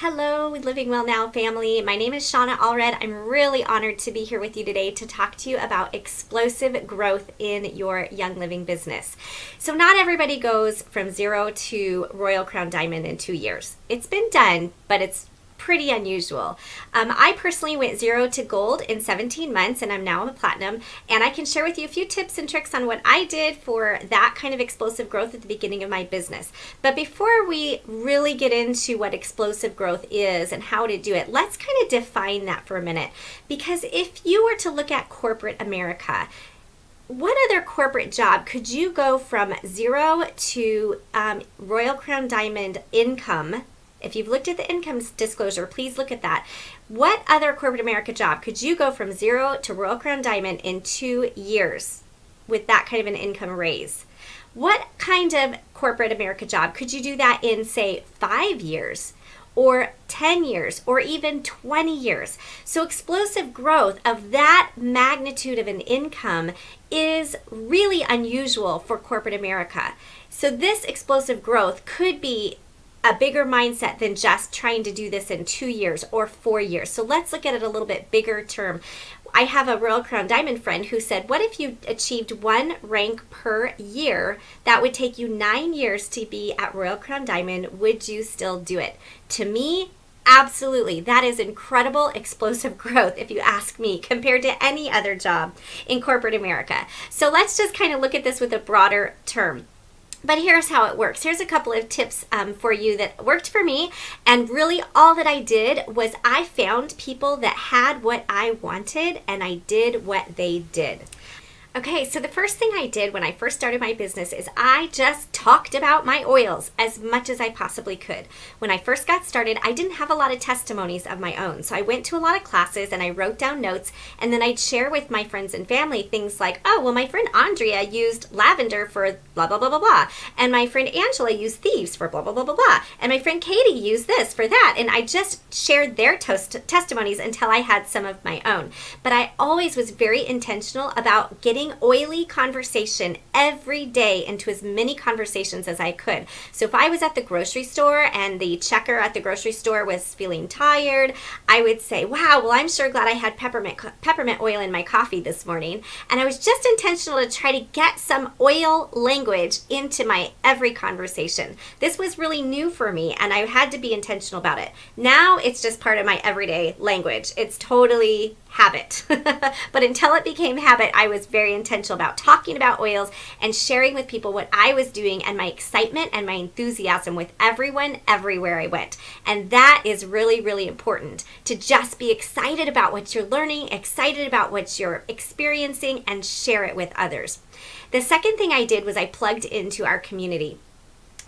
Hello, Living Well Now family. My name is Shawna Allred. I'm really honored to be here with you today to talk to you about explosive growth in your Young Living business. So, not everybody goes from zero to Royal Crown Diamond in 2 years. It's been done, but it's pretty unusual. I personally went zero to gold in 17 months and I'm now a platinum, and I can share with you a few tips and tricks on what I did for that kind of explosive growth at the beginning of my business. But before we really get into what explosive growth is and how to do it, let's kind of define that for a minute, because if you were to look at corporate America, what other corporate job could you go from zero to Royal Crown Diamond income? If you've looked at the income disclosure, please look at that. What other corporate America job could you go from zero to Royal Crown Diamond in 2 years with that kind of an income raise? What kind of corporate America job could you do that in, say, 5 years? Or 10 years, or even 20 years. So explosive growth of that magnitude of an income is really unusual for corporate America. So this explosive growth could be a bigger mindset than just trying to do this in 2 years or 4 years. So let's look at it a little bit bigger term. I have a Royal Crown Diamond friend who said, what if you achieved 1 rank per year? That would take you 9 years to be at Royal Crown Diamond. Would you still do it? To me, absolutely. That is incredible explosive growth, if you ask me, compared to any other job in corporate America. So let's just kind of look at this with a broader term. But here's how it works. Here's a couple of tips for you that worked for me. And really all that I did was I found people that had what I wanted and I did what they did. Okay, so the first thing I did when I first started my business is I just talked about my oils as much as I possibly could. When I first got started, I didn't have a lot of testimonies of my own. So I went to a lot of classes and I wrote down notes, and then I'd share with my friends and family things like, oh, well, my friend Andrea used lavender for blah, blah, blah, blah, blah. And my friend Angela used thieves for blah, blah, blah, blah, blah. And my friend Katie used this for that. And I just shared their testimonies until I had some of my own. But I always was very intentional about getting oily conversation every day into as many conversations as I could. So if I was at the grocery store and the checker at the grocery store was feeling tired, I would say, wow, well, I'm sure glad I had peppermint oil in my coffee this morning. And I was just intentional to try to get some oil language into my every conversation. This was really new for me and I had to be intentional about it. Now it's just part of my everyday language. It's totally habit. But until it became habit, I was very intentional about talking about oils and sharing with people what I was doing and my excitement and my enthusiasm with everyone everywhere I went. And that is really, really important, to just be excited about what you're learning, excited about what you're experiencing, and share it with others. The second thing I did was I plugged into our community.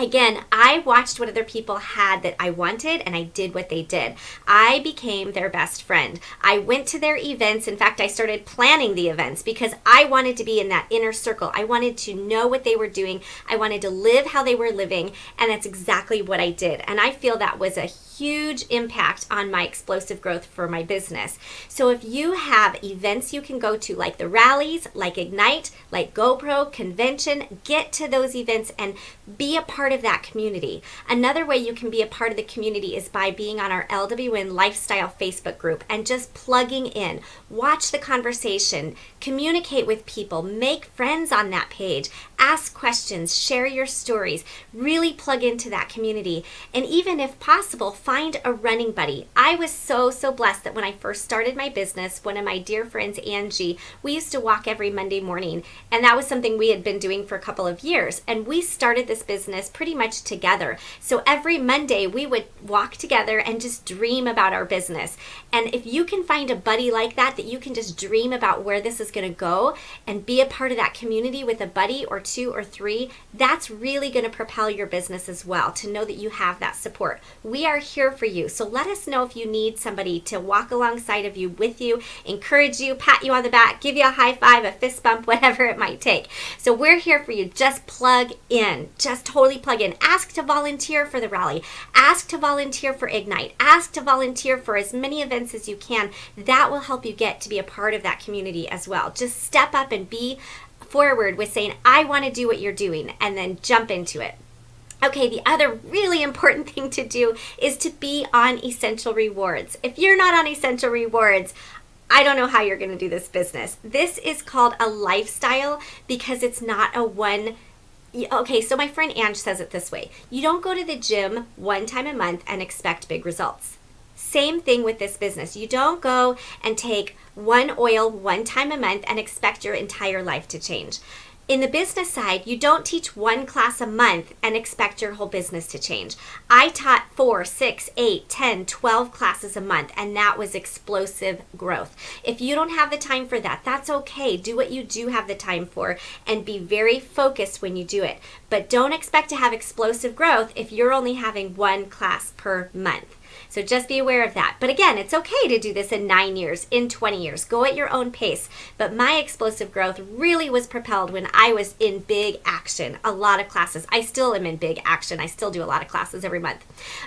Again, I watched what other people had that I wanted and I did what they did. I became their best friend. I went to their events. In fact, I started planning the events because I wanted to be in that inner circle. I wanted to know what they were doing. I wanted to live how they were living, and that's exactly what I did. And I feel that was a huge impact on my explosive growth for my business. So if you have events you can go to, like the rallies, like Ignite, like GoPro, convention, get to those events and be a part of that community. Another way you can be a part of the community is by being on our LWN Lifestyle Facebook group and just plugging in. Watch the conversation, communicate with people, make friends on that page, ask questions, share your stories, really plug into that community. And even if possible, find a running buddy. I was so blessed that when I first started my business, one of my dear friends, Angie, we used to walk every Monday morning, and that was something we had been doing for a couple of years. And we started this business pretty much together. So every Monday we would walk together and just dream about our business. And if you can find a buddy like that you can just dream about where this is going to go and be a part of that community with a buddy or 2 or 3, that's really going to propel your business as well, to know that you have that support. We are here for you. So let us know if you need somebody to walk alongside of you, with you, encourage you, pat you on the back, give you a high five, a fist bump, whatever it might take. So we're here for you. Just plug in. Just totally plug in. Ask to volunteer for the rally. Ask to volunteer for Ignite. Ask to volunteer for as many events as you can. That will help you get to be a part of that community as well. Just step up and be forward with saying, I want to do what you're doing, and then jump into it. Okay, the other really important thing to do is to be on Essential Rewards. If you're not on Essential Rewards, I don't know how you're going to do this business. This is called a lifestyle because it's not a one. Okay, so my friend Ange says it this way. You don't go to the gym one time a month and expect big results. Same thing with this business. You don't go and take one oil one time a month and expect your entire life to change. In the business side, you don't teach one class a month and expect your whole business to change. I taught 4, 6, 8, 10, 12 classes a month, and that was explosive growth. If you don't have the time for that, that's okay. Do what you do have the time for and be very focused when you do it. But don't expect to have explosive growth if you're only having one class per month. So just be aware of that. But again, it's okay to do this in 9 years, in 20 years. Go at your own pace. But my explosive growth really was propelled when I was in big action. A lot of classes. I still am in big action. I still do a lot of classes every month.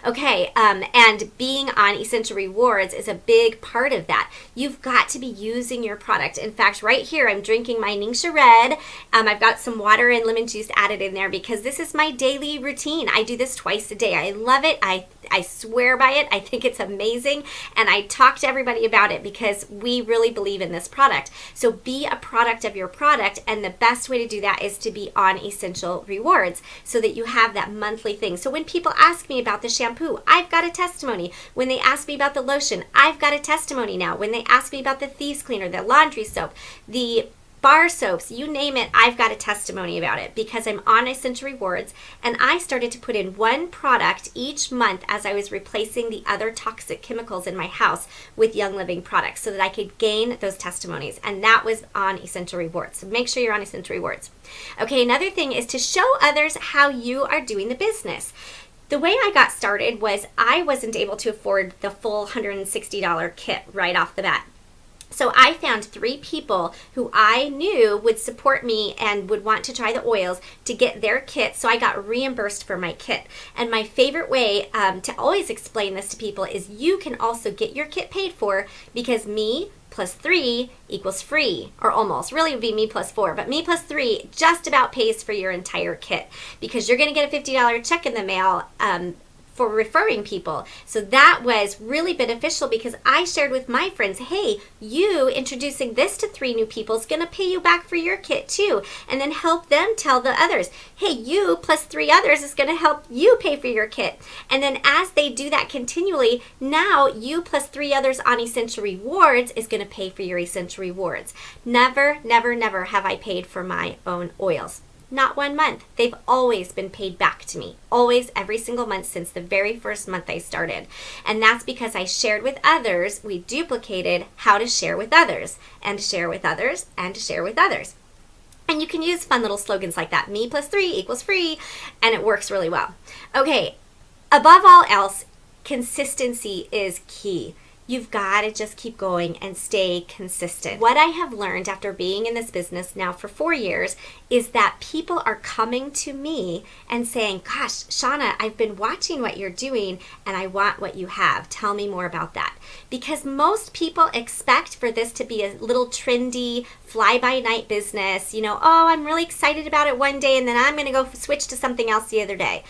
Okay, and being on Essential Rewards is a big part of that. You've got to be using your product. In fact, right here, I'm drinking my Ningxia Red. I've got some water and lemon juice added in there because this is my daily routine. I do this twice a day. I love it. I swear by it. I think it's amazing, and I talk to everybody about it because we really believe in this product. So be a product of your product, and the best way to do that is to be on Essential Rewards so that you have that monthly thing. So when people ask me about the shampoo, I've got a testimony. When they ask me about the lotion, I've got a testimony now. When they ask me about the Thieves Cleaner, the laundry soap, the bar soaps, you name it, I've got a testimony about it because I'm on Essential Rewards, and I started to put in one product each month as I was replacing the other toxic chemicals in my house with Young Living products so that I could gain those testimonies, and that was on Essential Rewards. So make sure you're on Essential Rewards. Okay, another thing is to show others how you are doing the business. The way I got started was I wasn't able to afford the full $160 kit right off the bat. So I found 3 people who I knew would support me and would want to try the oils to get their kit, so I got reimbursed for my kit. And my favorite way to always explain this to people is you can also get your kit paid for because me plus 3 equals free, or almost. Really it would be me plus 4, but me plus 3 just about pays for your entire kit because you're going to get a $50 check in the mail for referring people. So that was really beneficial because I shared with my friends, hey, you introducing this to 3 new people is going to pay you back for your kit too, and then help them tell the others, hey, you plus 3 others is going to help you pay for your kit. And then as they do that continually, now you plus 3 others on Essential Rewards is going to pay for your Essential Rewards. Never, never, never have I paid for my own oils. Not 1 month. They've always been paid back to me. Always, every single month since the very first month I started. And that's because I shared with others. We duplicated how to share with others, and to share with others, and to share with others. And you can use fun little slogans like that. Me plus 3 equals free. And it works really well. Okay, above all else, consistency is key. You've got to just keep going and stay consistent. What I have learned after being in this business now for 4 years is that people are coming to me and saying, gosh, Shawna, I've been watching what you're doing and I want what you have. Tell me more about that. Because most people expect for this to be a little trendy, fly-by-night business. You know, oh, I'm really excited about it one day and then I'm going to go switch to something else the other day.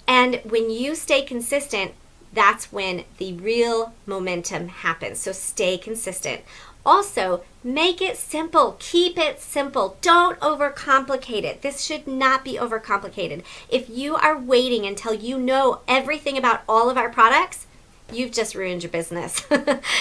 And when you stay consistent, that's when the real momentum happens. So stay consistent. Also, make it simple. Keep it simple. Don't overcomplicate it. This should not be overcomplicated. If you are waiting until you know everything about all of our products, you've just ruined your business.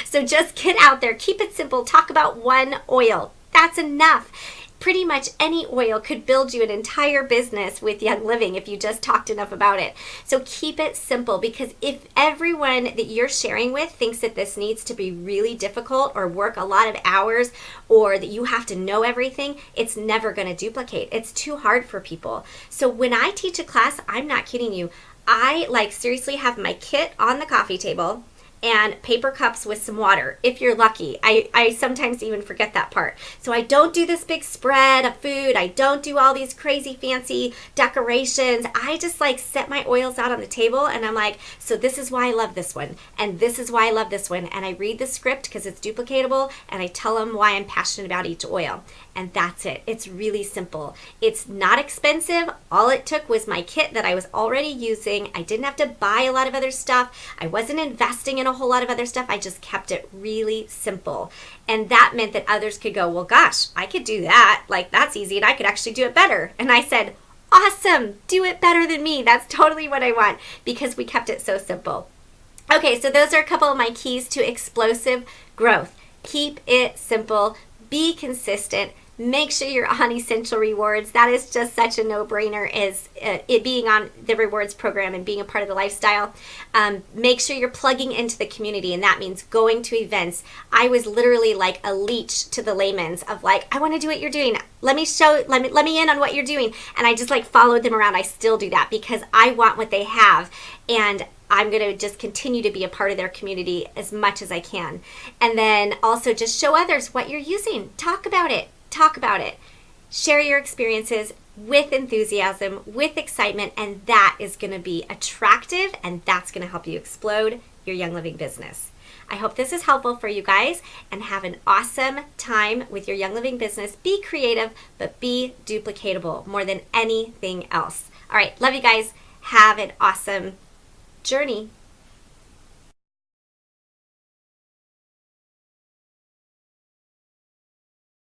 So just get out there. Keep it simple. Talk about one oil. That's enough. Pretty much any oil could build you an entire business with Young Living if you just talked enough about it. So keep it simple, because if everyone that you're sharing with thinks that this needs to be really difficult or work a lot of hours or that you have to know everything, it's never going to duplicate. It's too hard for people. So when I teach a class, I'm not kidding you, I seriously have my kit on the coffee table and paper cups with some water, if you're lucky. I sometimes even forget that part. So I don't do this big spread of food. I don't do all these crazy fancy decorations. I just like set my oils out on the table, and I'm like, so this is why I love this one, and this is why I love this one. And I read the script because it's duplicatable, and I tell them why I'm passionate about each oil. And that's it. It's really simple. It's not expensive. All it took was my kit that I was already using. I didn't have to buy a lot of other stuff. I wasn't investing in a whole lot of other stuff. I just kept it really simple. And that meant that others could go, well, gosh, I could do that. Like, that's easy, and I could actually do it better. And I said, awesome, do it better than me. That's totally what I want, because we kept it so simple. Okay, so those are a couple of my keys to explosive growth. Keep it simple. Be consistent. Make sure you're on Essential Rewards. That is just such a no-brainer, is it being on the rewards program and being a part of the lifestyle. Make sure you're plugging into the community, and that means going to events. I was literally like a leech to the layman's of like, I want to do what you're doing. Let me in on what you're doing. And I just like followed them around. I still do that because I want what they have, and I'm going to just continue to be a part of their community as much as I can. And then also just show others what you're using. Talk about it. Talk about it. Share your experiences with enthusiasm, with excitement, and that is going to be attractive, and that's going to help you explode your Young Living business. I hope this is helpful for you guys, and have an awesome time with your Young Living business. Be creative, but be duplicatable more than anything else. All right, love you guys. Have an awesome journey.